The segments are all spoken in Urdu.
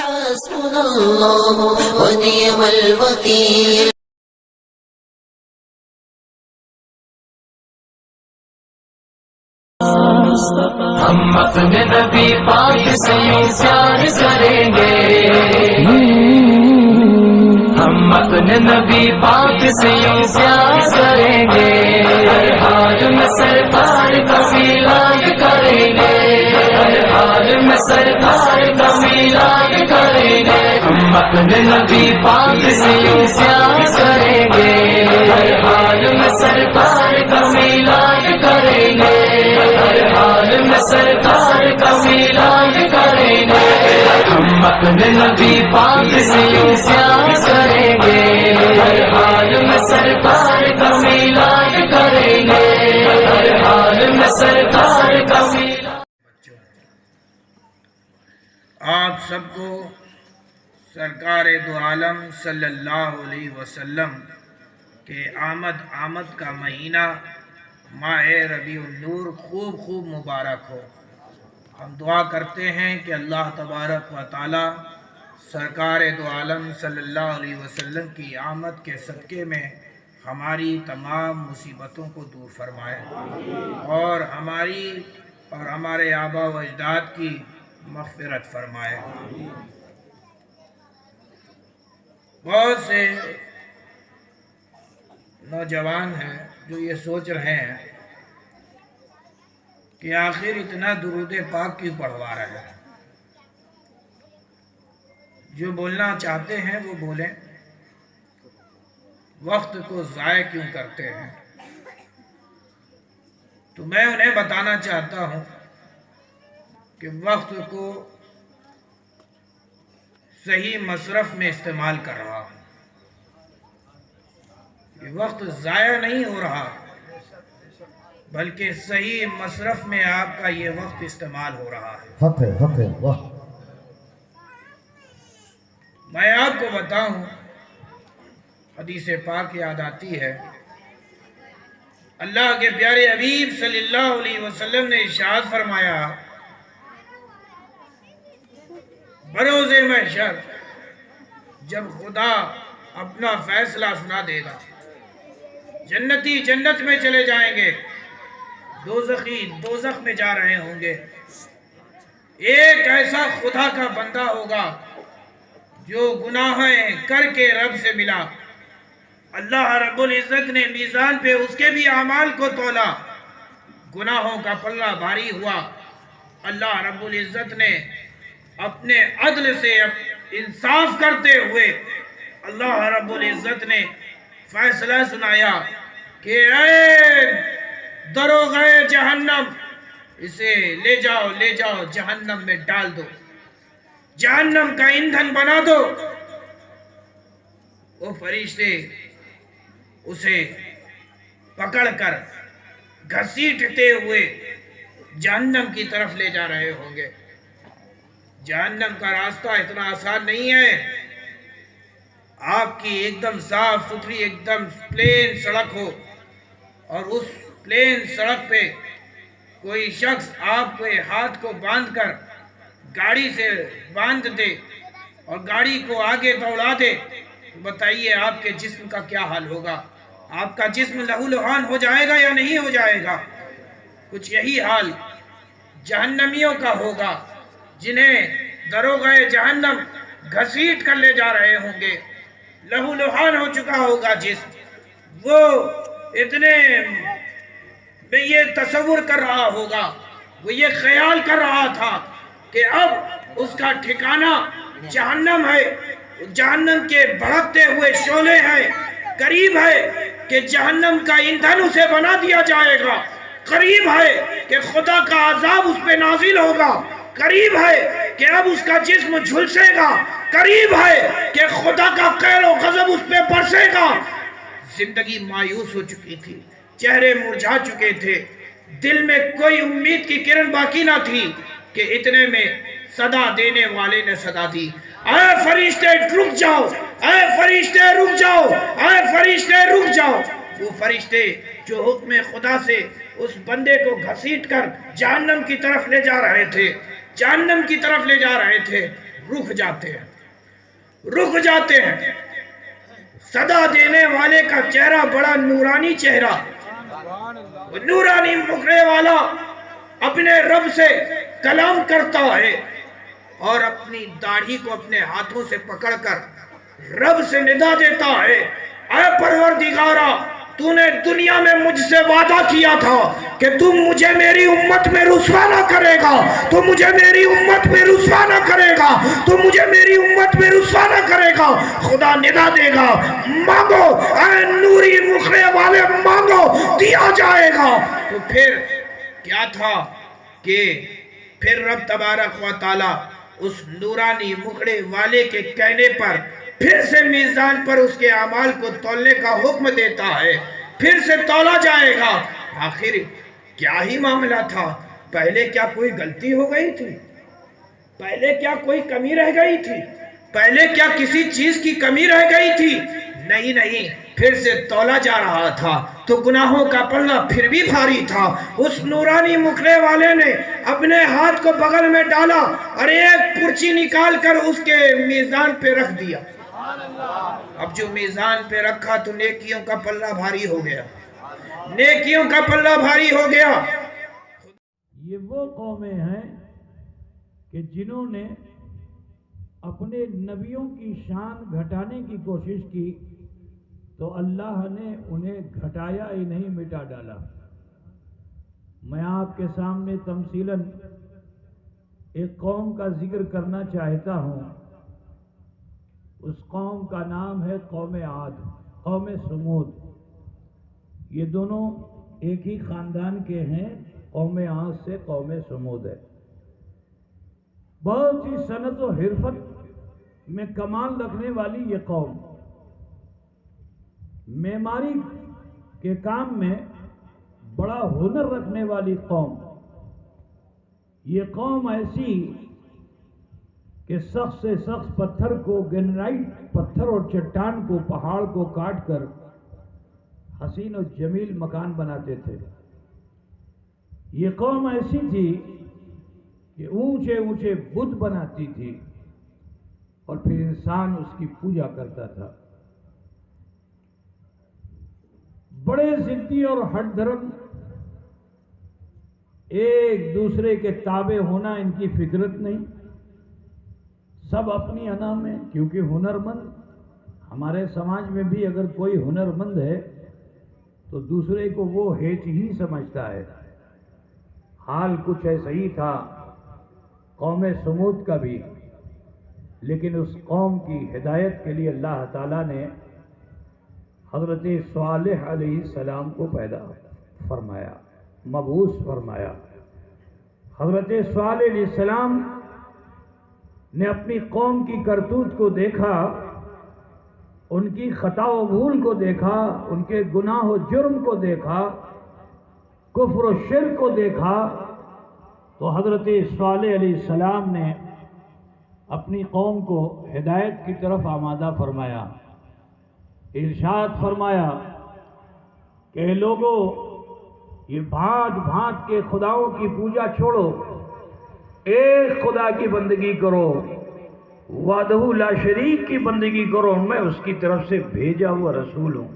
حسبنا الله ونعم الوكيل ہم اپنے نبی پاک سے یوں پیار کریں گے، ہم اپنے نبی پاک سے یوں پیار کریں گے، ہر حال میں سرکار کا میلاد کریں گے، ہر حال میں سرکار کا میلاد کریں گے، ہم اپنے نبی پاک سے یوں پیار کریں گے، ہر حال میں سرکار کا میلاد کریں گے، ہر حال میں سرکار کا میلاد کریں گے، ہم اپنے نبی پاک سے یوں پیار کریں گے، ہر حال میں سرکار کا میلاد کریں گے، ہر حال میں سرکار کا میلاد۔ آپ سب کو سرکار دو عالم صلی اللہ علیہ وسلم کے آمد کا مہینہ ماہ ربیع النور خوب مبارک ہو۔ ہم دعا کرتے ہیں کہ اللہ تبارک و تعالی سرکار دو عالم صلی اللہ علیہ وسلم کی آمد کے صدقے میں ہماری تمام مصیبتوں کو دور فرمائے اور ہماری اور ہمارے آبا و اجداد کی مغفرت فرمائے۔ بہت سے نوجوان ہیں جو یہ سوچ رہے ہیں کہ آخر اتنا درود پاک کیوں پڑھوا رہے ہیں، جو بولنا چاہتے ہیں وہ بولیں، وقت کو ضائع کیوں کرتے ہیں؟ تو میں انہیں بتانا چاہتا ہوں کہ وقت کو صحیح مصرف میں استعمال کر رہا ہوں، یہ وقت ضائع نہیں ہو رہا بلکہ صحیح مصرف میں آپ کا یہ وقت استعمال ہو رہا ہے۔ حق ہے واہ۔ میں آپ کو بتاؤں، حدیث پاک یاد آتی ہے، اللہ کے پیارے حبیب صلی اللہ علیہ وسلم نے ارشاد فرمایا، بروز محشر جب خدا اپنا فیصلہ سنا دے گا، جنتی جنت میں چلے جائیں گے، دوزخی دوزخ میں جا رہے ہوں گے، ایک ایسا خدا کا بندہ ہوگا جو گناہیں کر کے رب سے ملا، اللہ رب العزت نے میزان پہ اس کے بھی اعمال کو تولا، گناہوں کا پلہ بھاری ہوا، اللہ رب العزت نے اپنے عدل سے انصاف کرتے ہوئے اللہ رب العزت نے فیصلہ سنایا کہ اے دروغہ جہنم، اسے لے جاؤ جہنم میں ڈال دو، جہنم کا ایندھن بنا دو۔ وہ فرشتے اسے پکڑ کر گھسیٹتے ہوئے جہنم کی طرف لے جا رہے ہوں گے۔ جہنم کا راستہ اتنا آسان نہیں ہے، آپ کی ایک دم صاف ستھری ایک دم پلین سڑک ہو اور اس پلین سڑک پہ کوئی شخص آپ کے ہاتھ کو باندھ کر گاڑی سے باندھ دے اور گاڑی کو آگے دوڑا دے، تو بتائیے آپ کے جسم کا کیا حال ہوگا؟ آپ کا جسم لہو لہان ہو جائے گا یا نہیں ہو جائے گا؟ کچھ یہی حال جہنمیوں کا ہوگا، جنہیں دروغہ جہنم گھسیٹ کر لے جا رہے ہوں گے، لہو لہان ہو چکا ہوگا جسم، وہ اتنے میں یہ تصور کر رہا ہوگا، وہ یہ خیال کر رہا تھا کہ اب اس کا ٹھکانہ جہنم ہے، جہنم کے بھڑکتے ہوئے شعلے ہیں، قریب ہے کہ جہنم کا ایندھن اسے بنا دیا جائے گا، قریب ہے کہ خدا کا عذاب اس پہ نازل ہوگا، قریب ہے کہ اب اس کا جسم جھلسے گا، قریب ہے کہ خدا کا قہر و غضب اس پہ برسے گا۔ زندگی مایوس ہو چکی تھی، چہرے مرجھا چکے تھے، دل میں کوئی امید کی کرن باقی نہ تھی کہ اتنے میں صدا دینے والے نے صدا دی، اے فرشتے رک جاؤ، اے فرشتے رک جاؤ، اے فرشتے رک جاؤ۔ وہ فرشتے جو حکم خدا سے اس بندے کو گھسیٹ کر جہنم کی طرف لے جا رہے تھے، جہنم کی طرف لے جا رہے تھے، رک جاتے ہیں صدا دینے والے کا چہرہ بڑا نورانی چہرہ، نورانی مکھڑے والا اپنے رب سے کلام کرتا ہے اور اپنی داڑھی کو اپنے ہاتھوں سے پکڑ کر رب سے ندا دیتا ہے، اے پروردگارا تو نے دنیا میں مجھ سے وعدہ کیا تھا کہ تم مجھے میری امت میں رسوا نہ کرے گا، تو مجھے میری امت میں رسوا نہ کرے گا، تو مجھے میری امت میں رسوا نہ کرے گا۔ خدا ندا دے گا، مانگو اے نوری مکھڑے والے مانگو دیا جائے گا۔ تو پھر کیا تھا کہ پھر رب تبارک و تعالی اس نورانی مکھڑے والے کے کہنے پر پھر سے میزان پر اس کے اعمال کو تولنے کا حکم دیتا ہے، پھر سے تولا جائے گا۔ آخر کیا ہی معاملہ تھا؟ پہلے کیا کوئی غلطی ہو گئی تھی؟ پہلے کیا کوئی کمی رہ گئی تھی؟ پہلے کیا کسی چیز کی کمی رہ گئی تھی؟ نہیں، پھر سے تولا جا رہا تھا تو گناہوں کا پلہ پھر بھی بھاری تھا۔ اس نورانی مکھڑے والے نے اپنے ہاتھ کو بغل میں ڈالا اور ایک پرچی نکال کر اس کے میزان پہ رکھ دیا۔ اب جو میزان پہ رکھا تو نیکیوں کا پلہ بھاری ہو گیا، نیکیوں کا پلہ بھاری ہو گیا۔ یہ وہ قومیں ہیں کہ جنہوں نے اپنے نبیوں کی شان گھٹانے کی کوشش کی تو اللہ نے انہیں گھٹایا ہی نہیں، مٹا ڈالا۔ میں آپ کے سامنے تمثیلاً ایک قوم کا ذکر کرنا چاہتا ہوں۔ اس قوم کا نام ہے قوم عاد، قوم سمود۔ یہ دونوں ایک ہی خاندان کے ہیں، قوم عاد سے قوم سمود ہے۔ بہت سی صنعت و حرفت میں کمال رکھنے والی یہ قوم، معماری کے کام میں بڑا ہنر رکھنے والی قوم۔ یہ قوم ایسی کہ سخت سے سخت پتھر کو، گرینائٹ پتھر اور چٹان کو، پہاڑ کو کاٹ کر حسین و جمیل مکان بناتے تھے۔ یہ قوم ایسی تھی کہ اونچے اونچے بت بناتی تھی اور پھر انسان اس کی پوجا کرتا تھا۔ بڑے ضدی اور ہٹ دھرم، ایک دوسرے کے تابع ہونا ان کی فطرت نہیں، سب اپنی انا میں۔ کیونکہ ہنرمند، ہمارے سماج میں بھی اگر کوئی ہنرمند ہے تو دوسرے کو وہ ہیچ ہی سمجھتا ہے۔ حال کچھ ایسا ہی تھا قوم سمود کا بھی، لیکن اس قوم کی ہدایت کے لیے اللہ تعالیٰ نے حضرت صالح علیہ السلام کو پیدا فرمایا، مبعوث فرمایا۔ حضرت صالح علیہ السلام نے اپنی قوم کی کرتوت کو دیکھا، ان کی خطا و بھول کو دیکھا، ان کے گناہ و جرم کو دیکھا، کفر و شرک کو دیکھا، تو حضرت صالح علیہ السلام نے اپنی قوم کو ہدایت کی طرف آمادہ فرمایا۔ ارشاد فرمایا کہ اے لوگو، یہ بھانت بھانت کے خداؤں کی پوجا چھوڑو، ایک خدا کی بندگی کرو، وحدہ لا شریک کی بندگی کرو، میں اس کی طرف سے بھیجا ہوا رسول ہوں۔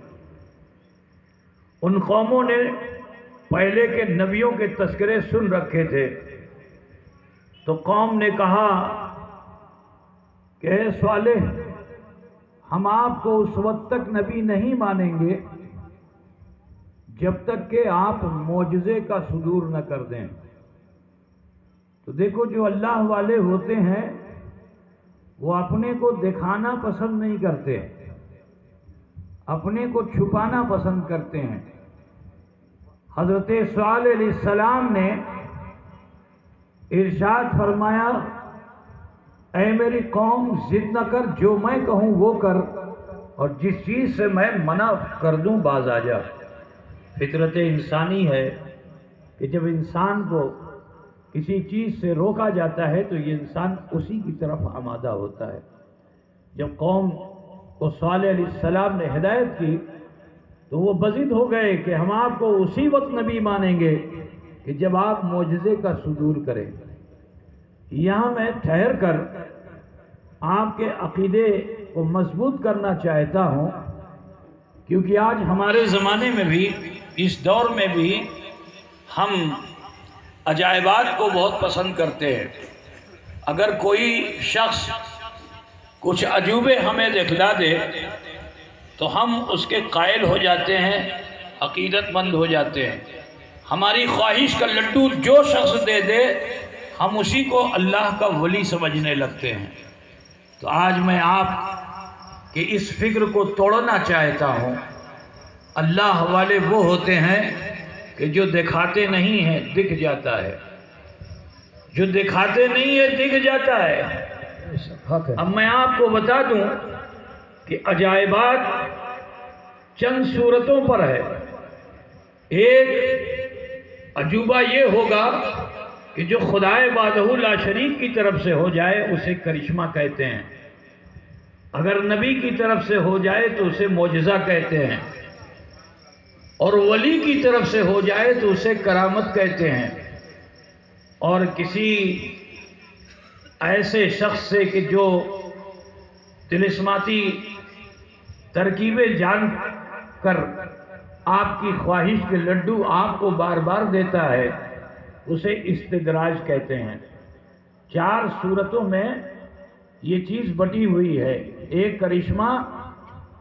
ان قوموں نے پہلے کے نبیوں کے تذکرے سن رکھے تھے، تو قوم نے کہا کہ اے صالح، ہم آپ کو اس وقت تک نبی نہیں مانیں گے جب تک کہ آپ معجزے کا صدور نہ کر دیں۔ تو دیکھو، جو اللہ والے ہوتے ہیں وہ اپنے کو دکھانا پسند نہیں کرتے، اپنے کو چھپانا پسند کرتے ہیں۔ حضرت صالح علیہ السلام نے ارشاد فرمایا، اے میری قوم، ضد نہ کر، جو میں کہوں وہ کر، اور جس چیز سے میں منع کر دوں باز آ جا۔ فطرت انسانی ہے کہ جب انسان کو کسی چیز سے روکا جاتا ہے تو یہ انسان اسی کی طرف آمادہ ہوتا ہے۔ جب قوم کو صالح علیہ السلام نے ہدایت کی تو وہ بضد ہو گئے کہ ہم آپ کو اسی وقت نبی مانیں گے کہ جب آپ معجزے کا صدور کریں۔ یہاں میں ٹھہر کر آپ کے عقیدے کو مضبوط کرنا چاہتا ہوں، کیونکہ آج ہمارے زمانے میں بھی، اس دور میں بھی ہم عجائبات کو بہت پسند کرتے ہیں۔ اگر کوئی شخص کچھ عجوبے ہمیں دکھلا دے تو ہم اس کے قائل ہو جاتے ہیں، عقیدت مند ہو جاتے ہیں۔ ہماری خواہش کا لڈو جو شخص دے دے ہم اسی کو اللہ کا ولی سمجھنے لگتے ہیں۔ تو آج میں آپ کے اس فکر کو توڑنا چاہتا ہوں۔ اللہ والے وہ ہوتے ہیں کہ جو دکھاتے نہیں ہیں دکھ جاتا ہے، جو دکھاتے نہیں ہے دکھ جاتا ہے۔ اب میں آپ کو بتا دوں کہ عجائبات چند صورتوں پر ہے۔ ایک عجوبہ یہ ہوگا کہ جو خدائے وحدہ لا شریک کی طرف سے ہو جائے اسے کرشمہ کہتے ہیں، اگر نبی کی طرف سے ہو جائے تو اسے معجزہ کہتے ہیں، اور ولی کی طرف سے ہو جائے تو اسے کرامت کہتے ہیں۔ اور کسی ایسے شخص سے کہ جو طلسماتی ترکیبیں جان کر آپ کی خواہش کے لڈو آپ کو بار بار دیتا ہے اسے استدراج کہتے ہیں۔ 4 صورتوں میں یہ چیز بٹی ہوئی ہے، ایک کرشمہ،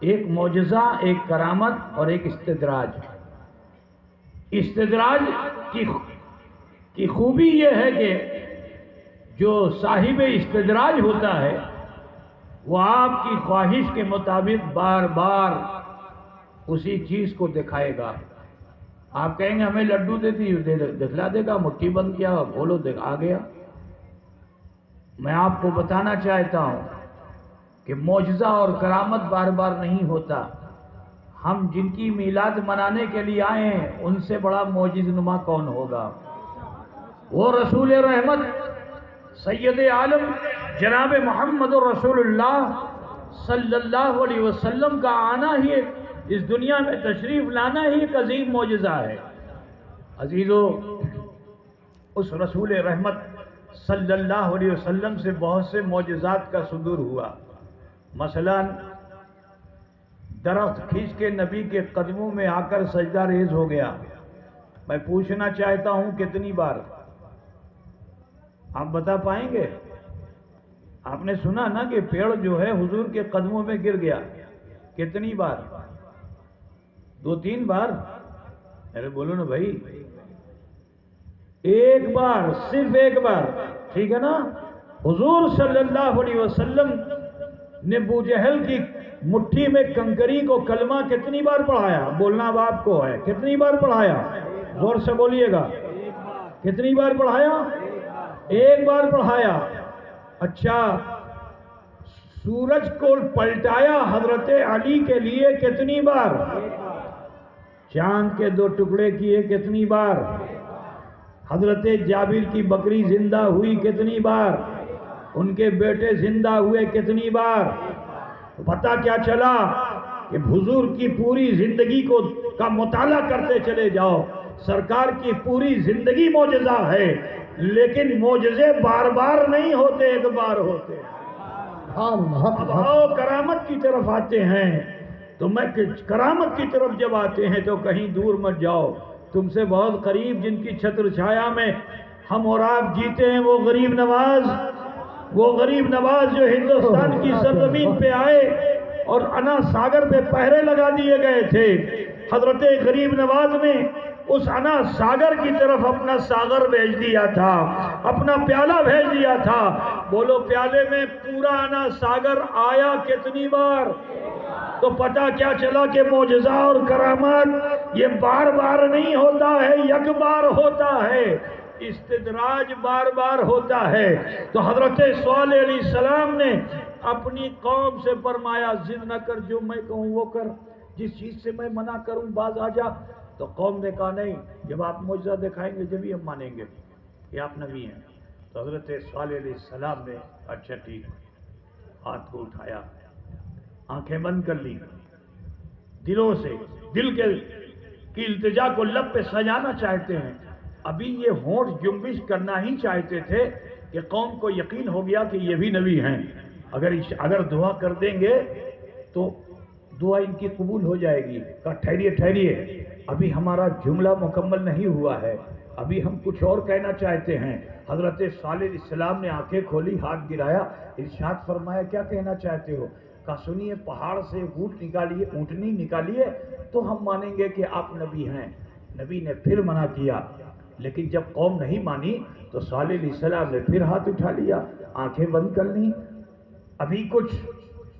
ایک معجزہ، ایک کرامت اور ایک استدراج۔ استدراج کی خوبی یہ ہے کہ جو صاحب استدراج ہوتا ہے وہ آپ کی خواہش کے مطابق بار بار اسی چیز کو دکھائے گا۔ آپ کہیں گے ہمیں لڈو دکھلا دے گا، مٹھی بند کیا بولو آ گیا۔ میں آپ کو بتانا چاہتا ہوں کہ معجزہ اور کرامت بار بار نہیں ہوتا۔ ہم جن کی میلاد منانے کے لیے آئے ہیں ان سے بڑا معجز نما کون ہوگا؟ وہ رسول رحمت سید عالم جناب محمد رسول اللہ صلی اللہ علیہ وسلم کا آنا ہی، اس دنیا میں تشریف لانا ہی ایک عظیم معجزہ ہے۔ عزیزو، اس رسول رحمت صلی اللہ علیہ وسلم سے بہت سے معجزات کا صدور ہوا۔ مثلا درخت کھینچ کے نبی کے قدموں میں آ کر سجدہ ریز ہو گیا۔ میں پوچھنا چاہتا ہوں کتنی بار؟ آپ بتا پائیں گے؟ آپ نے سنا نا کہ پیڑ جو ہے حضور کے قدموں میں گر گیا، کتنی بار؟ 2-3 بار؟ ارے بولو نا بھائی، ایک بار، صرف ایک بار، ٹھیک ہے نا؟ حضور صلی اللہ علیہ وسلم نے ابو جہل کی مٹھی میں کنکری کو کلمہ کتنی بار پڑھایا؟ بولنا اب آپ کو ہے، کتنی بار پڑھایا؟ زور سے بولیے گا، کتنی بار پڑھایا؟ ایک بار پڑھایا۔ اچھا، سورج کو پلٹایا حضرت علی کے لیے کتنی بار؟ چاند کے 2 ٹکڑے کیے کتنی بار؟ حضرت جابر کی بکری زندہ ہوئی کتنی بار؟ ان کے بیٹے زندہ ہوئے کتنی بار؟ پتہ کیا چلا کہ حضور کی پوری زندگی کا مطالعہ کرتے چلے جاؤ، سرکار کی پوری زندگی معجزہ ہے، لیکن معجزے بار بار نہیں ہوتے، ایک بار ہوتے۔ اب آؤ کرامت کی طرف آتے ہیں، تو میں کرامت کی طرف جب آتے ہیں تو کہیں دور مت جاؤ، تم سے بہت قریب جن کی چھتر چھایا میں ہم اور آپ جیتے ہیں، وہ غریب نواز جو ہندوستان کی سرزمین پہ آئے اور انا ساگر پہ پہرے لگا دیے گئے تھے۔ حضرت غریب نواز نے اس انا ساگر کی طرف اپنا ساغر بھیج دیا تھا، اپنا پیالہ بھیج دیا تھا۔ بولو پیالے میں پورا انا ساگر آیا کتنی بار؟ تو پتہ کیا چلا کہ معجزہ اور کرامات یہ بار بار نہیں ہوتا ہے، یک بار ہوتا ہے، استدراج بار بار ہوتا ہے۔ تو حضرت صالح علیہ السلام نے اپنی قوم سے فرمایا ضد نہ کر، جو میں کہوں وہ کر، جس چیز سے میں منع کروں باز آ جا۔ تو قوم نے کہا نہیں، جب آپ معجزہ دکھائیں گے جبھی ہم مانیں گے کہ آپ نبی ہیں۔ تو حضرت صالح علیہ السلام نے اچھا ٹھیک، ہاتھ کو اٹھایا، آنکھیں بند کر لی، دلوں سے دل کی التجا کو لب پہ سجانا چاہتے ہیں۔ ابھی یہ ہونٹ جنبش کرنا ہی چاہتے تھے کہ قوم کو یقین ہو گیا کہ یہ بھی نبی ہیں۔ اگر دعا کر دیں گے تو دعا ان کی قبول ہو جائے گی۔ کہا ٹھہریے، ابھی ہمارا جملہ مکمل نہیں ہوا ہے، ابھی ہم کچھ اور کہنا چاہتے ہیں۔ حضرت صالح علیہ السلام نے آنکھیں کھولی، ہاتھ گرایا، ارشاد فرمایا کیا کہنا چاہتے ہو؟ کہا سنیے، پہاڑ سے اونٹنی نکالیے تو ہم مانیں گے کہ آپ نبی ہیں۔ نبی نے پھر منع کیا، لیکن جب قوم نہیں مانی تو صالح علیہ السلام نے پھر ہاتھ اٹھا لیا، آنکھیں بند کر لیں۔ ابھی کچھ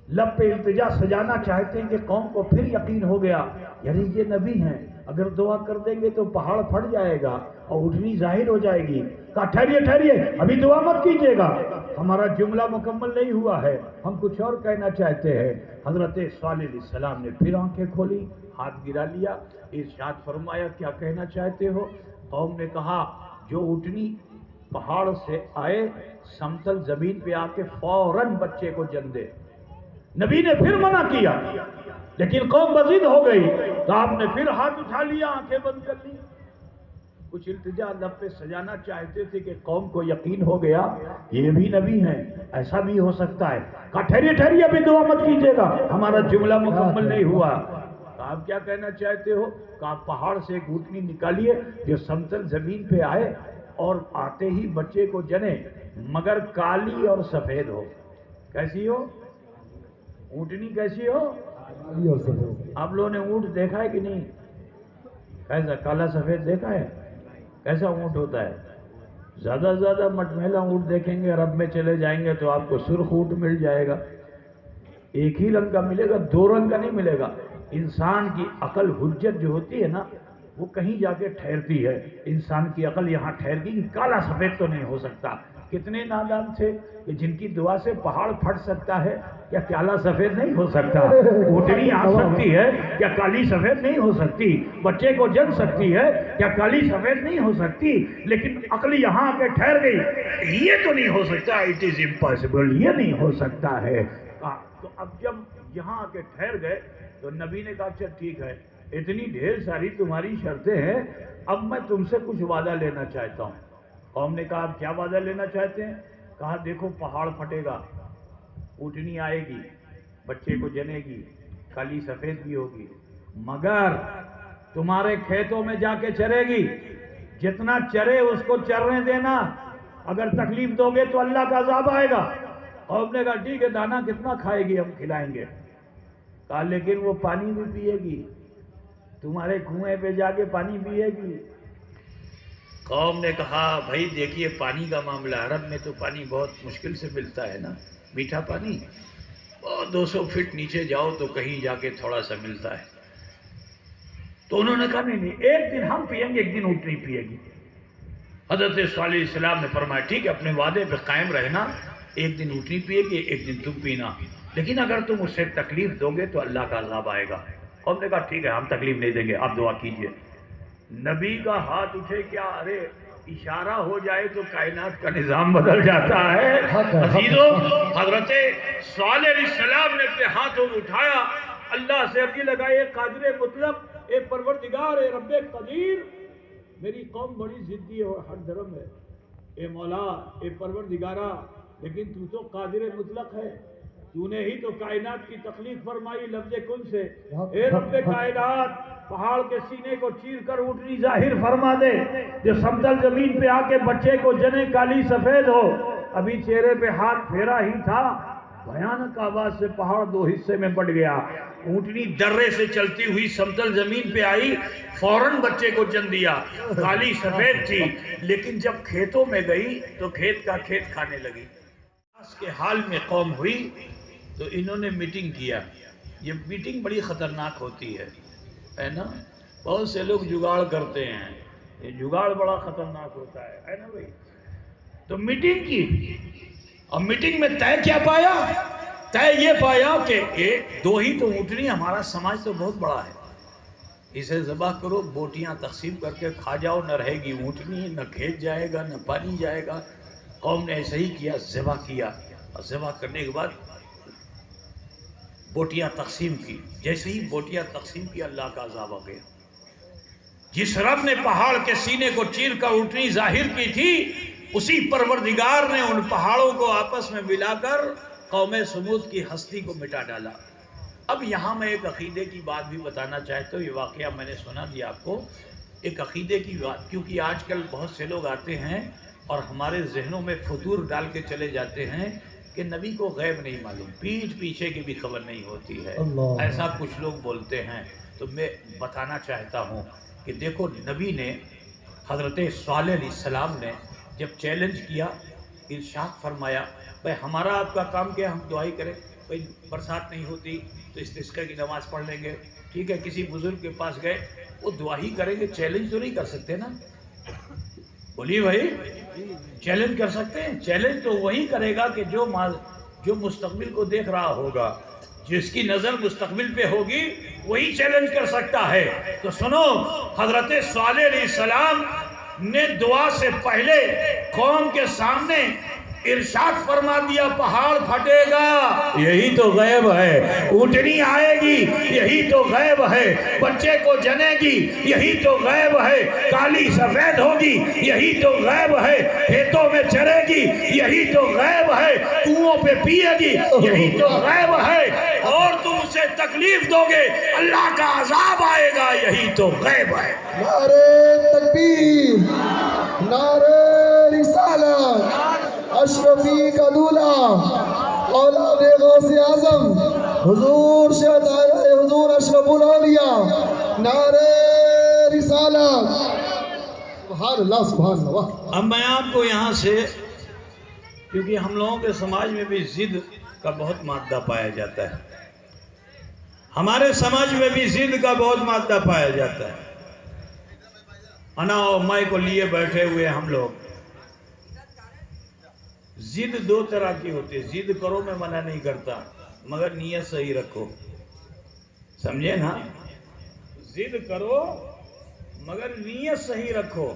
لب پہ التجا سجانا چاہتے ہیں کہ قوم کو پھر یقین ہو گیا، یعنی یہ نبی ہیں، اگر دعا کر دیں گے تو پہاڑ پھٹ جائے گا اور اٹھنی ظاہر ہو جائے گی۔ کہا ٹھہریے، ابھی دعا مت کیجیے گا، ہمارا جملہ مکمل نہیں ہوا ہے، ہم کچھ اور کہنا چاہتے ہیں۔ حضرت صالح علیہ السلام نے پھر آنکھیں کھولی، ہاتھ گرا لیا، ارشاد فرمایا کیا کہنا چاہتے ہو؟ قوم نے کہا جو اٹھنی پہاڑ سے آئے سمتل زمین پہ آ کے فوراً بچے کو جن دے۔ نبی نے پھر منع کیا، لیکن قوم بضد ہو گئی تو آپ نے پھر ہاتھ اٹھا لیا، آنکھیں بند کر لی۔ کچھ التجا لب پہ سجانا چاہتے تھے کہ قوم کو یقین ہو گیا یہ بھی نبی ہیں، ایسا بھی ہو سکتا ہے۔ کہا ٹھہریے، ابھی دعا مت کیجیے گا، ہمارا جملہ مکمل نہیں ہوا۔ کہا آپ کیا کہنا چاہتے ہو؟ کہا پہاڑ سے ایک اونٹنی نکالیے جو سمتل زمین پہ آئے اور آتے ہی بچے کو جنے، مگر کالی اور سفید ہو۔ کیسی ہو؟ اونٹنی کیسی ہو؟ آپ لوگوں نے اونٹ دیکھا ہے کہ نہیں؟ کیسا کالا سفید دیکھا ہے؟ کیسا اونٹ ہوتا ہے؟ زیادہ سے زیادہ مٹمیلا اونٹ دیکھیں گے، عرب میں چلے جائیں گے تو آپ کو سرخ اونٹ مل جائے گا، ایک ہی رنگ کا ملے گا، دو رنگ کا نہیں ملے گا۔ انسان کی عقل حجت جو ہوتی ہے نا وہ کہیں جا کے ٹھہرتی ہے، انسان کی عقل یہاں ٹھہر گئی، کالا سفید تو نہیں ہو سکتا۔ کتنے نادان تھے کہ جن کی دعا سے پہاڑ پھٹ سکتا ہے، کیا کالا سفید نہیں ہو سکتا؟ اونٹنی آ سکتی ہے، کیا کالی سفید نہیں ہو سکتی؟ بچے کو جن سکتی ہے، کیا کالی سفید نہیں ہو سکتی؟ لیکن عقل یہاں آ کے ٹھہر گئی، یہ تو نہیں ہو سکتا، اٹ از امپاسبل، یہ نہیں ہو سکتا ہے۔ تو اب جب یہاں آ کے ٹھہر گئے تو نبی نے کہا اچھا ٹھیک ہے، اتنی ڈھیر ساری تمہاری شرطیں ہیں، اب میں تم سے کچھ وعدہ لینا چاہتا ہوں۔ قوم نے کہا آپ کیا وعدہ لینا چاہتے ہیں؟ کہا دیکھو پہاڑ پھٹے گا، اونٹنی آئے گی، بچے کو جنے گی، کالی سفید بھی ہوگی، مگر تمہارے کھیتوں میں جا کے چرے گی، جتنا چرے اس کو چرنے دینا، اگر تکلیف دو گے تو اللہ کا عذاب آئے گا۔ قوم نے کہا ٹھیک ہے، دانا کتنا کھائے گی، ہم کھلائیں گے۔ کہا لیکن وہ پانی بھی پیے گی، تمہارے کنویں پہ جا کے پانی پیے گی۔ قوم نے کہا بھائی دیکھیے پانی کا معاملہ، عرب میں تو پانی بہت مشکل سے ملتا ہے نا، میٹھا پانی، اور 200 فٹ نیچے جاؤ تو کہیں جا کے تھوڑا سا ملتا ہے۔ تو انہوں نے کہا نہیں، ایک دن ہم پیئیں گے، ایک دن اونٹنی پیے گی۔ حضرت صالح علیہ السلام نے فرمایا ٹھیک ہے، اپنے وعدے پہ قائم رہنا، ایک دن اونٹنی پیے گی، ایک دن تم پینا، لیکن اگر تم اس سے تکلیف دو گے تو اللہ کا عذاب آئے گا۔ قوم نے کہا ٹھیک ہے، ہم تکلیف نہیں دیں گے، آپ دعا کیجئے۔ نبی کا ہاتھ اٹھے کیا، ارے اشارہ ہو جائے تو کائنات کا نظام بدل جاتا ہے۔ عزیزو، حضرت صالح علیہ السلام نے اپنے ہاتھوں کو اٹھایا، اللہ سے عرضی لگائی، اے قادر مطلق، اے پروردگار، اے رب قدیر، میری قوم بڑی ضدی اور ہر دھرم ہے، اے مولا، اے پروردگارہ، لیکن تو تو قادر مطلق ہے، تو نے ہی تو کائنات کی تخلیق فرمائی لفظ کن سے، اے رب کائنات، پہاڑ کے سینے کو چیر کر اونٹنی ظاہر فرما دے، جو سمتل زمین پہ آ کے بچے کو جنے کالی سفید ہو۔ ابھی چہرے پہ ہاتھ پھیرا ہی تھا، بھیانک آواز سے پہاڑ دو حصے میں بٹ گیا، اونٹنی درے سے چلتی ہوئی سمتل زمین پہ آئی، فوراً بچے کو جن دیا، کالی سفید تھی، لیکن جب کھیتوں میں گئی تو کھیت کا کھیت کھانے لگی۔ اس کے حال میں قوم ہوئی تو انہوں نے میٹنگ کیا، یہ میٹنگ بڑی خطرناک ہوتی ہے نا، بہت سے لوگ جگاڑ کرتے ہیں، یہ جگاڑ بڑا خطرناک ہوتا ہے نا بھائی۔ تو میٹنگ کی، اور میٹنگ میں طے کیا پایا؟ طے یہ پایا کہ دو ہی تو اونٹنی، ہمارا سماج تو بہت بڑا ہے، اسے ذبح کرو، بوٹیاں تقسیم کر کے کھا جاؤ، نہ رہے گی اونٹنی، نہ کھیت جائے گا، نہ پانی جائے گا۔ قوم نے ایسا ہی کیا، ذبح کیا، اور ذبح کرنے کے بعد بوٹیاں تقسیم کی، جیسے ہی بوٹیاں تقسیم کی اللہ کا عذاب آ گیا۔ جس رب نے پہاڑ کے سینے کو چیر کر اونٹنی ظاہر کی تھی، اسی پروردگار نے ان پہاڑوں کو آپس میں ملا کر قوم سمود کی ہستی کو مٹا ڈالا۔ اب یہاں میں ایک عقیدے کی بات بھی بتانا چاہتا ہوں، یہ واقعہ میں نے سنا دیا آپ کو، ایک عقیدے کی بات، کیونکہ آج کل بہت سے لوگ آتے ہیں اور ہمارے ذہنوں میں فطور ڈال کے چلے جاتے ہیں کہ نبی کو غیب نہیں معلوم، پیٹھ پیچھے کی بھی خبر نہیں ہوتی ہے، ایسا کچھ لوگ بولتے ہیں۔ تو میں بتانا چاہتا ہوں کہ دیکھو، نبی نے حضرت صالح علیہ السلام نے جب چیلنج کیا، ارشاد فرمایا بھائی ہمارا آپ کا کام کیا، ہم دعائی کریں، بھائی برسات نہیں ہوتی تو استسقاء کی نماز پڑھ لیں گے، ٹھیک ہے، کسی بزرگ کے پاس گئے وہ دعا ہی کریں گے، چیلنج تو نہیں کر سکتے نا، بولیے بھائی، چیلنج کر سکتے ہیں؟ چیلنج تو وہی کرے گا کہ جو مستقبل کو دیکھ رہا ہوگا، جس کی نظر مستقبل پہ ہوگی وہی چیلنج کر سکتا ہے۔ تو سنو، حضرت صالح علیہ السلام نے دعا سے پہلے قوم کے سامنے ارشاد فرما دیا، پہاڑ پھٹے گا، یہی تو غیب ہے، اونٹنی آئے گی، یہی تو غیب ہے، بچے کو جنے گی، یہی تو غیب ہے، کالی سفید ہوگی، یہی تو غیب ہے، کھیتوں میں چرے گی، یہی تو غیب ہے، کنووں پہ پیے گی، یہی تو غیب ہے، اور تم اسے تکلیف دو گے اللہ کا عذاب آئے گا، یہی تو غیب ہے۔ نعرہ تکبیر، نعرہ رسالت، اشرفی کا دولہ، اولاد غوث اعظم حضور حضور اشرف الاولیاء، نعرہ رسالت، سبحان اللہ سبحان اللہ۔ اب میں آپ کو یہاں سے، کیونکہ ہم لوگوں کے سماج میں بھی ضد کا بہت مادہ پایا جاتا ہے، ہمارے سماج میں بھی ضد کا بہت مادہ پایا جاتا ہے، انا و میں کو لیے بیٹھے ہوئے ہم لوگ۔ ضد دو طرح کی ہوتی ہے، ضد کرو میں منع نہیں کرتا، مگر نیت صحیح رکھو، سمجھے نا؟ ضد کرو مگر نیت صحیح رکھو،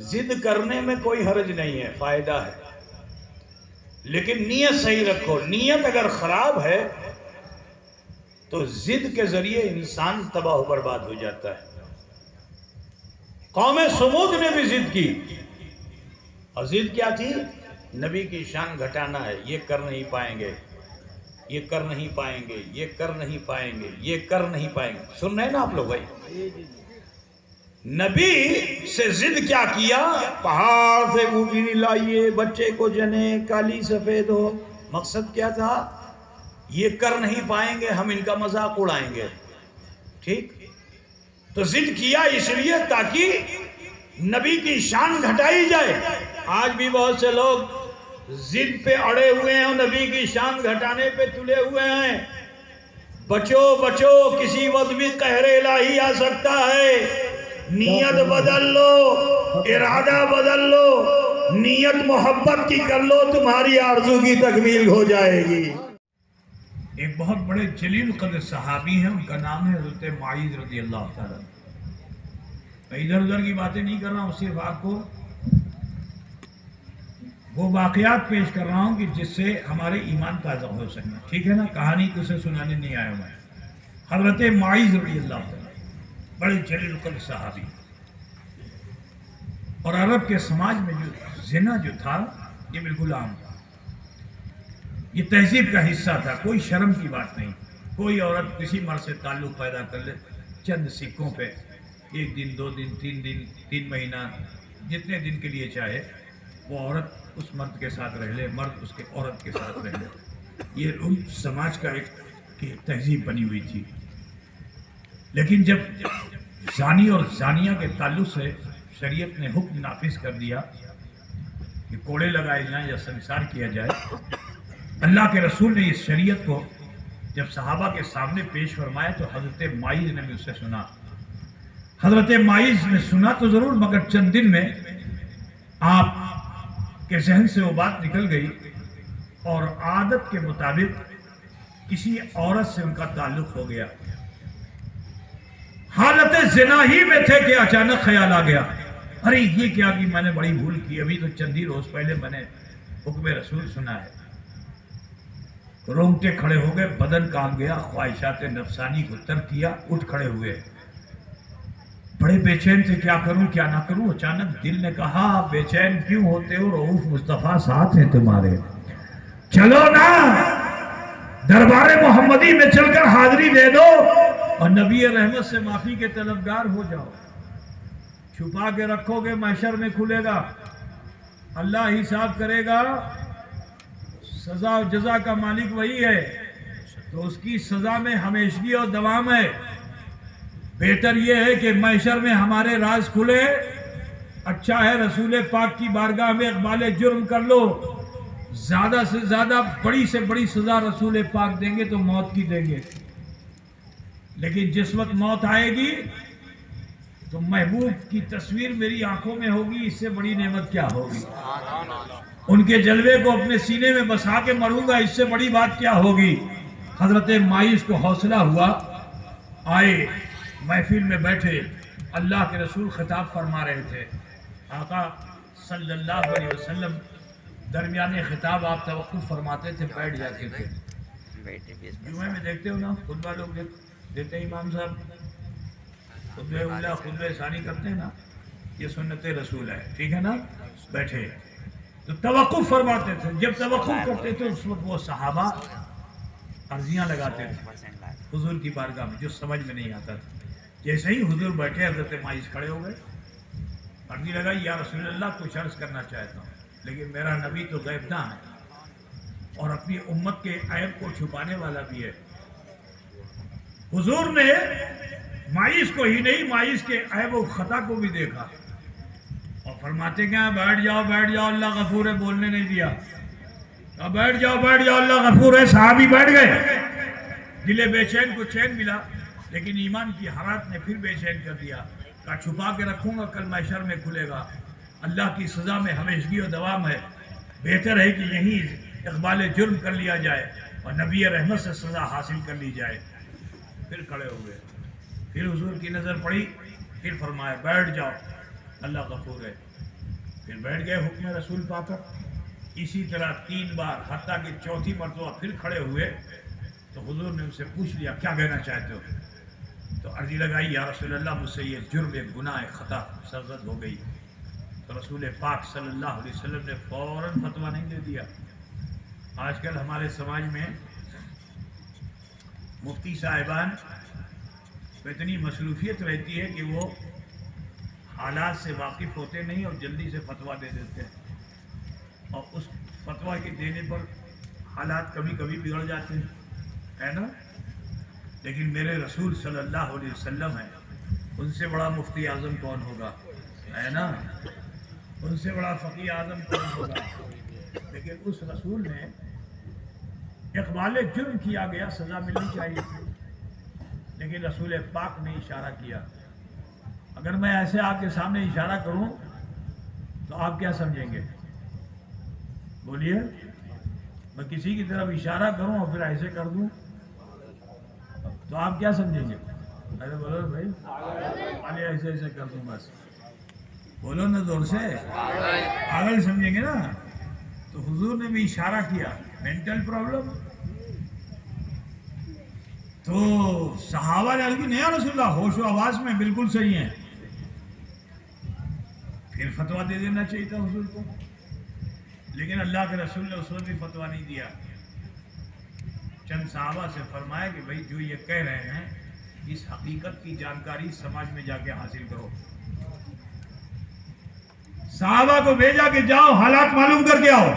ضد کرنے میں کوئی حرج نہیں ہے، فائدہ ہے، لیکن نیت صحیح رکھو۔ نیت اگر خراب ہے تو ضد کے ذریعے انسان تباہ و برباد ہو جاتا ہے۔ قوم سمود نے بھی ضد کی، اور ضد کیا تھی؟ نبی کی شان گھٹانا ہے، یہ کر نہیں پائیں گے، یہ کر نہیں پائیں گے، یہ کر نہیں پائیں گے، یہ کر نہیں پائیں گے۔ سن رہے ہیں نا آپ لوگ بھائی؟ نبی سے ضد کیا کیا؟ پہاڑ سے اونٹنی لائیے، بچے کو جنے، کالی سفید ہو۔ مقصد کیا تھا؟ یہ کر نہیں پائیں گے، ہم ان کا مذاق اڑائیں گے، ٹھیک؟ تو ضد کیا اس لیے تاکہ نبی کی شان گھٹائی جائے۔ آج بھی بہت سے لوگ ضد پہ اڑے ہوئے ہیں اور نبی کی شان گھٹانے پہ تلے ہوئے ہیں۔ بچو بچو، کسی وقت بھی قہر الہی آ سکتا ہے، نیت بدل لو، ارادہ بدل لو، نیت محبت کی کر لو، تمہاری آرزو کی تکمیل ہو جائے گی۔ ایک بہت بڑے جلیل قدر صحابی ہیں، ان کا نام ہے حضرت معیذ رضی اللہ تعالیٰ۔ میں ادھر ادھر کی باتیں نہیں کر رہا ہوں، صرف آپ کو وہ واقعات پیش کر رہا ہوں کہ جس سے ہمارے ایمان تازہ ہو سکنا، ٹھیک ہے نا؟ کہانی کو سے سنانے نہیں آیا میں۔ حضرت معیذ رضی اللہ تعالیٰ بڑے جلیل القدر صحابی، اور عرب کے سماج میں جو زنا جو تھا یہ بالکل عام تھا، یہ تہذیب کا حصہ تھا، کوئی شرم کی بات نہیں۔ کوئی عورت کسی مرد سے تعلق پیدا کر لے، چند سکوں پہ، ایک دن، دو دن، تین دن، 3 مہینہ، جتنے دن کے لیے چاہے وہ عورت اس مرد کے ساتھ رہ لے، مرد اس کے عورت کے ساتھ رہ لے۔ یہ ان سماج کا ایک تہذیب بنی ہوئی تھی۔ لیکن جب زانی اور زانیہ کے تعلق سے شریعت نے حکم نافذ کر دیا کہ کوڑے لگائے جائیں یا سنسار کیا جائے، اللہ کے رسول نے اس شریعت کو جب صحابہ کے سامنے پیش فرمایا تو حضرت معیذ نے بھی اسے سنا۔ حضرت معیذ نے سنا تو ضرور، مگر چند دن میں آپ کے ذہن سے وہ بات نکل گئی اور عادت کے مطابق کسی عورت سے ان کا تعلق ہو گیا۔ حالت زنا ہی میں تھے کہ اچانک خیال آ گیا، ارے یہ کیا کہ میں نے بڑی بھول کی، ابھی تو چند ہی روز پہلے میں نے حکم رسول سنا ہے۔ رونگٹے کھڑے ہو گئے، بدن کانپ گیا، خواہشات نفسانی کو ترک کیا، اٹھ کھڑے ہوئے، بڑے بے چین تھے، کیا کروں کیا نہ کروں۔ اچانک دل نے کہا بے چین کیوں ہوتے ہو، رؤوف مصطفیٰ ساتھ ہیں تمہارے، چلو نا دربار محمدی میں چل کر حاضری دے دو اور نبی رحمت سے معافی کے طلبگار ہو جاؤ. چھپا کے رکھو گے محشر میں کھلے گا, اللہ حساب کرے گا. سزا و جزا کا مالک وہی ہے, تو اس کی سزا میں ہمیشگی اور دوام ہے. بہتر یہ ہے کہ محشر میں ہمارے راز کھلے. اچھا ہے رسول پاک کی بارگاہ میں اقبال جرم کر لو. زیادہ سے زیادہ بڑی سے بڑی سزا رسول پاک دیں گے تو موت کی دیں گے, لیکن جس وقت موت آئے گی تو محبوب کی تصویر میری آنکھوں میں ہوگی, اس سے بڑی نعمت کیا ہوگی. ان کے جلوے کو اپنے سینے میں بسا کے مروں گا, اس سے بڑی بات کیا ہوگی. حضرت مائز کو حوصلہ ہوا, آئے محفل میں بیٹھے, اللہ کے رسول خطاب فرما رہے تھے. آقا صلی اللہ علیہ وسلم درمیان خطاب آپ توقف فرماتے تھے, بیٹھ جاتے تھے. جمعے میں دیکھتے ہو نا خطبہ لوگ دیتے ہیں, امام صاحب خطبہ اولا خطبہ ثانی کرتے ہیں نا, یہ سنت رسول ہے, ٹھیک ہے نا. بیٹھے تو توقف فرماتے تھے. جب توقف کرتے تھے اس وقت وہ صحابہ عرضیاں لگاتے تھے حضور کی بارگاہ میں, جو سمجھ میں نہیں آتا تھا. جیسے ہی حضور بیٹھے حضرت مائز کھڑے ہو گئے, عرضی لگائی, یا رسول اللہ کچھ عرض کرنا چاہتا ہوں, لیکن میرا نبی تو غیب داں ہے اور اپنی امت کے عیب کو چھپانے والا بھی ہے. حضور نے مائز کو ہی نہیں, مائز کے عیب و خطا کو بھی دیکھا اور فرماتے کیا, بیٹھ جاؤ بیٹھ جاؤ, اللہ غفور ہے, بولنے نہیں دیا. بیٹھ جاؤ اللہ غفور ہے. صحابی بیٹھ گئے. دل بے چین کو چین ملا, لیکن ایمان کی حرارت نے پھر بے چین کر دیا. کہا چھپا کے رکھوں گا, کل محشر میں کھلے گا. اللہ کی سزا میں ہمیشگی و دوام ہے. بہتر ہے کہ یہیں اقبال جرم کر لیا جائے اور نبی رحمت سے سزا حاصل کر لی جائے. پھر کھڑے ہوئے, پھر حضور کی نظر پڑی, پھر فرمایا بیٹھ جاؤ, اللہ غفور ہے. پھر بیٹھ گئے حکم رسول پا کر. اسی طرح 3 بار, حتیٰ کہ چوتھی مرتبہ پھر کھڑے ہوئے تو حضور نے ان سے پوچھ لیا کیا کہنا چاہتے ہو. تو عرضی لگائی, یا رسول اللہ مجھ سے یہ جرم ایک گناہ خطا سرزد ہو گئی. تو رسول پاک صلی اللہ علیہ وسلم نے فوراً فتویٰ نہیں دے دیا. آج کل ہمارے سماج میں مفتی صاحبان کو اتنی مصروفیت رہتی ہے کہ وہ حالات سے واقف ہوتے نہیں اور جلدی سے فتویٰ دے دیتے ہیں, اور اس فتویٰ کے دینے پر حالات کبھی کبھی بگڑ جاتے ہیں, ہے نا. لیکن میرے رسول صلی اللہ علیہ وسلم ہیں, ان سے بڑا مفتی اعظم کون ہوگا, ہے نا. ان سے بڑا فقیہ اعظم کون ہوگا. لیکن اس رسول نے اقبال جرم کیا گیا, سزا ملنی چاہیے تھی, لیکن رسول پاک نے اشارہ کیا. اگر میں ایسے آپ کے سامنے اشارہ کروں تو آپ کیا سمجھیں گے, بولیے. میں کسی کی طرف اشارہ کروں اور پھر ایسے کر دوں تو آپ کیا سمجھیں گے. ارے بولو بھائی, ایسے ایسے کر دوں بس, بولو نا زور سے, پاگل سمجھیں گے نا. تو حضور نے بھی اشارہ کیا, مینٹل پرابلم. تو صحابہ نے عرض کی, نہیں یا رسول اللہ, ہوش و آواز میں بالکل صحیح ہیں. پھر فتویٰ دے دینا چاہیے تھا حضور کو, لیکن اللہ کے رسول نے اس وقت بھی فتویٰ نہیں دیا. چند صحابہ سے فرمایا کہ بھائی جو یہ کہہ رہے ہیں اس حقیقت کی جانکاری سماج میں جا کے حاصل کرو. صحابہ کو بھیجا کہ جاؤ حالات معلوم کر کے آؤ.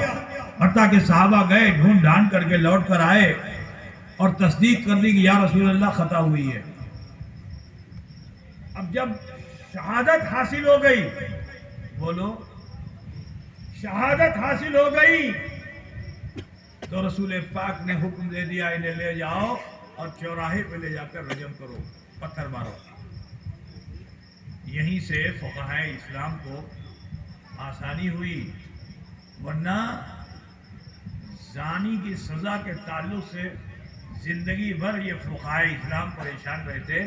حتیٰ کہ صحابہ گئے, ڈھونڈ ڈھانڈ کر کے لوٹ کر آئے اور تصدیق کر دی کہ یا رسول اللہ خطا ہوئی ہے. اب جب شہادت حاصل ہو گئی, بولو, شہادت حاصل ہو گئی تو رسول پاک نے حکم دے دیا, انہیں لے جاؤ اور چوراہے پہ لے جا کر رجم کرو, پتھر مارو. یہیں سے فقہائے اسلام کو آسانی ہوئی, ورنہ زانی کی سزا کے تعلق سے زندگی بھر یہ فقہائے اسلام پریشان رہتے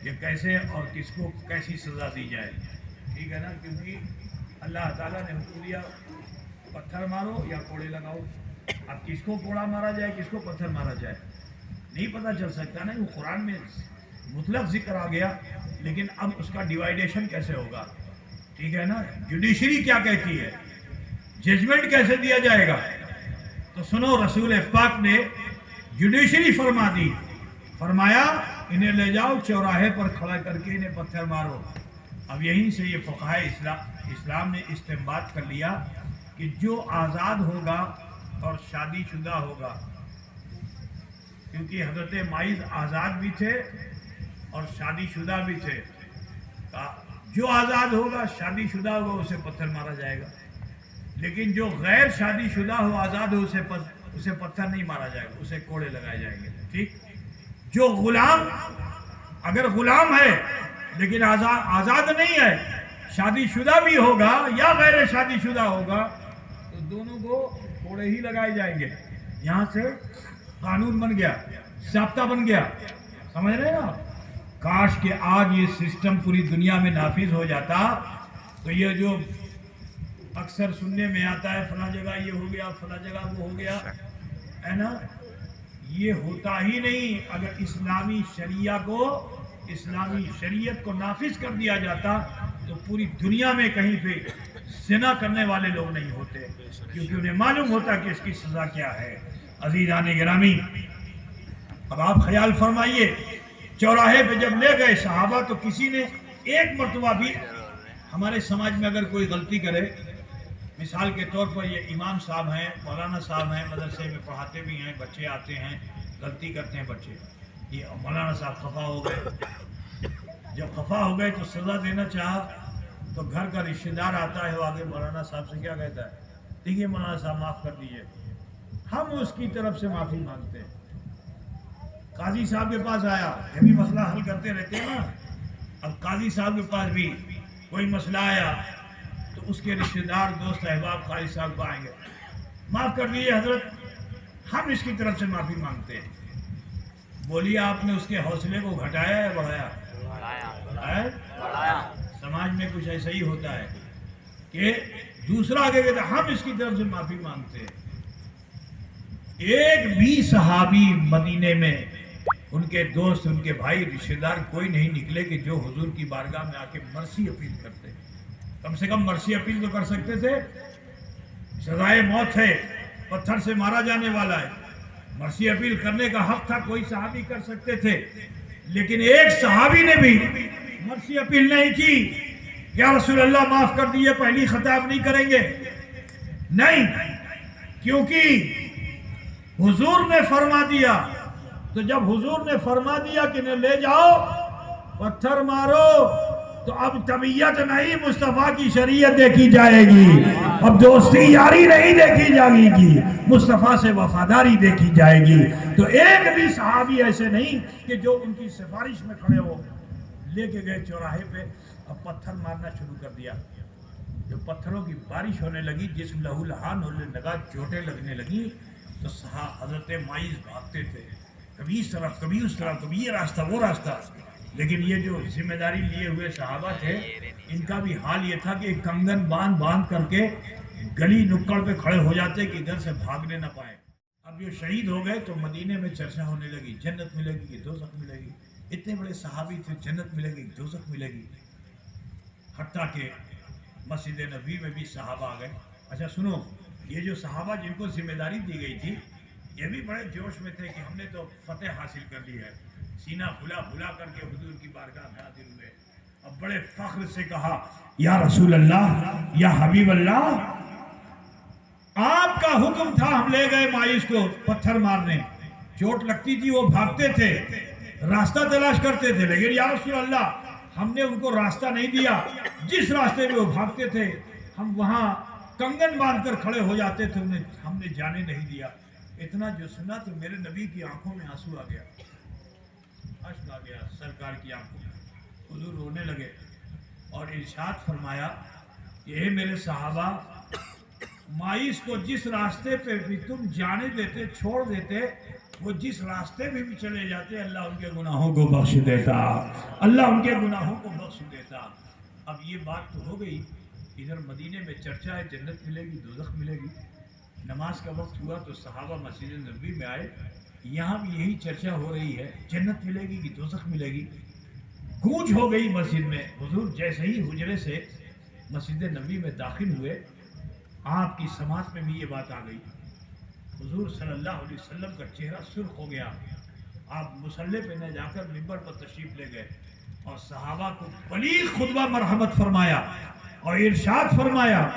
کہ کیسے اور کس کو کیسی سزا دی جائے. ٹھیک ہے نا, کیونکہ اللہ تعالیٰ نے حکم دیا پتھر مارو یا کوڑے لگاؤ. اب کس کو کوڑا مارا جائے, کس کو پتھر مارا جائے, نہیں پتہ چل سکتا نا. وہ قرآن میں مطلق ذکر آ گیا, لیکن اب اس کا ڈیوائیڈیشن کیسے ہوگا. ٹھیک ہے نا, جوڈیشری کیا کہتی ہے, ججمنٹ کیسے دیا جائے گا. تو سنو، رسول پاک نے جوڈیشری فرما دی، فرمایا انہیں لے جاؤ چوراہے پر کھڑا کر کے انہیں پتھر مارو۔ اب یہیں سے یہ فقہائے اسلام نے استنباط کر لیا کہ جو آزاد ہوگا اور شادی شدہ ہوگا، کیونکہ حضرت ماعز آزاد بھی تھے اور شادی شدہ بھی تھے، جو آزاد ہوگا شادی شدہ ہوگا اسے پتھر مارا جائے گا، لیکن جو غیر شادی شدہ ہو آزاد ہو اسے پتھر نہیں مارا جائے گا، اسے کوڑے لگائے جائیں گے۔ ٹھیک، جو غلام اگر غلام ہے لیکن آزاد نہیں ہے، شادی شدہ بھی ہوگا یا غیر شادی شدہ ہوگا، تو دونوں کو کوڑے ہی لگائے جائیں گے۔ یہاں سے قانون بن گیا، ضابطہ بن گیا، سمجھ رہے ہیں نا؟ کاش کہ آج یہ سسٹم پوری دنیا میں نافذ ہو جاتا تو یہ جو اکثر سننے میں آتا ہے فلاں جگہ یہ ہو گیا، فلاں جگہ وہ ہو گیا، ہے نا، یہ ہوتا ہی نہیں۔ اگر اسلامی شریعت کو نافذ کر دیا جاتا تو پوری دنیا میں کہیں پہ زنا کرنے والے لوگ نہیں ہوتے، کیونکہ انہیں معلوم ہوتا کہ اس کی سزا کیا ہے۔ عزیزان گرامی، اب آپ خیال فرمائیے، چوراہے پہ جب لے گئے صحابہ تو کسی نے ایک مرتبہ بھی، ہمارے سماج میں اگر کوئی غلطی کرے، مثال کے طور پر یہ امام صاحب ہیں، مولانا صاحب ہیں، مدرسے میں پڑھاتے بھی ہیں، بچے آتے ہیں، غلطی کرتے ہیں بچے، یہ مولانا صاحب خفا ہو گئے، جب خفا ہو گئے تو سزا دینا چاہا تو گھر کا رشتہ دار آتا ہے، وہ آگے مولانا صاحب سے کیا کہتا ہے، دیکھیے مولانا صاحب معاف کر دیجیے، ہم اس کی طرف سے معافی مانگتے ہیں۔ قاضی صاحب کے پاس آیا، یہ بھی مسئلہ حل کرتے رہتے ہیں نا، اب قاضی صاحب کے پاس بھی کوئی مسئلہ آیا تو اس کے رشتہ دار دوست احباب قاضی صاحب کو آئیں گے، معاف کر دیجیے حضرت، ہم اس کی طرف سے معافی مانگتے ہیں۔ بولیے آپ نے اس کے حوصلے کو گھٹایا یا بڑھایا؟ بڑھایا۔ سماج میں کچھ ایسا ہی ہوتا ہے کہ دوسرا آگے کہتا ہے ہم اس کی طرف سے معافی مانگتے ہیں۔ ایک بھی صحابی مدینے میں، ان کے دوست، ان کے بھائی، رشتہ دار کوئی نہیں نکلے کہ جو حضور کی بارگاہ میں آ کے مرسی اپیل کرتے، کم سے کم مرسی اپیل تو کر سکتے تھے۔ سزائے موت ہے، پتھر سے مارا جانے والا ہے، مرسی اپیل کرنے کا حق تھا، کوئی صحابی کر سکتے تھے، لیکن ایک صحابی نے بھی مرسی اپیل نہیں کی، یا رسول اللہ معاف کر دیے، پہلی خطاب نہیں کریں گے، نہیں، کیونکہ حضور نے فرما دیا۔ تو جب حضور نے فرما دیا کہ انہیں لے جاؤ پتھر مارو، تو اب طبیعت نہیں، مصطفیٰ کی شریعت دیکھی جائے گی، اب دوستی یاری نہیں دیکھی جائے گی، مصطفیٰ سے وفاداری دیکھی جائے گی۔ تو ایک بھی صحابی ایسے نہیں کہ جو ان کی سفارش میں کھڑے ہو، لے کے گئے چوراہے پہ، اب پتھر مارنا شروع کر دیا۔ جب پتھروں کی بارش ہونے لگی، جسم لہو لہان ہونے لگا، چوٹیں لگنے لگی، تو حضرت ماعز بھاگتے تھے، کبھی اس طرف کبھی اس طرف، کبھی یہ راستہ وہ راستہ، لیکن یہ جو ذمہ داری لیے ہوئے صحابہ تھے، ان کا بھی حال یہ تھا کہ کنگن باندھ کر کے گلی نکڑ پہ کھڑے ہو جاتے کہ ادھر سے بھاگنے نہ پائے۔ اب جو شہید ہو گئے تو مدینے میں چرچا ہونے لگی، جنت ملے گی کہ دوزخ ملے گی، اتنے بڑے صحابی تھے، جنت ملے گی کہ دوزخ ملے گی، حتیٰ کہ مسجد نبوی میں بھی صحابہ آ گئے۔ اچھا سنو، یہ جو صحابہ جن کو ذمہ داری دی گئی تھی، یہ بھی بڑے جوش میں تھے کہ ہم نے تو فتح حاصل کر لی ہے، سینہ پھلا کر کے حضور کی بارگاہ میں حاضر ہوئے، اب بڑے فخر سے کہا یا رسول اللہ، یا حبیب اللہ، آپ کا حکم تھا، ہم لے گئے ماعز کو پتھر مارنے، چوٹ لگتی تھی وہ بھاگتے تھے، راستہ تلاش کرتے تھے، لیکن یا رسول اللہ ہم نے ان کو راستہ نہیں دیا، جس راستے میں وہ بھاگتے تھے ہم وہاں کنگن باندھ کر کھڑے ہو جاتے تھے، انہیں ہم نے جانے نہیں دیا۔ اتنا جو سنا تو میرے نبی کی آنکھوں میں آنسو آ گیا، اشک آ گیا سرکار کی آنکھوں میں، حضور رونے لگے اور ارشاد فرمایا کہ اے میرے صحابہ، ماعز کو جس راستے پہ بھی تم جانے دیتے، چھوڑ دیتے، وہ جس راستے میں بھی چلے جاتے، اللہ ان کے گناہوں کو بخش دیتا، اللہ ان کے گناہوں کو بخش دیتا۔ اب یہ بات تو ہو گئی، ادھر مدینے میں چرچا ہے جنت ملے گی دوزخ ملے گی، نماز کا وقت ہوا تو صحابہ مسجد نبوی میں آئے، یہاں بھی یہی چرچا ہو رہی ہے، جنت ملے گی کہ دوزخ ملے گی، گونج ہو گئی مسجد میں۔ حضور جیسے ہی حجرے سے مسجد نبوی میں داخل ہوئے، آپ کی سماعت میں بھی یہ بات آ گئی، حضور صلی اللہ علیہ وسلم کا چہرہ سرخ ہو گیا. آپ مصلی پہ نہ جا کر منبر پر تشریف لے گئے اور صحابہ کو بلیغ خطبہ مرحمت فرمایا اور ارشاد فرمایا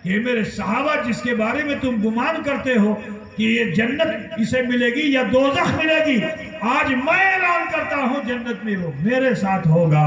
کہ میرے صحابہ جس کے بارے میں تم گمان کرتے ہو کہ یہ جنت اسے ملے گی یا دوزخ ملے گی، آج میں اعلان کرتا ہوں جنت میں وہ میرے ساتھ ہوگا.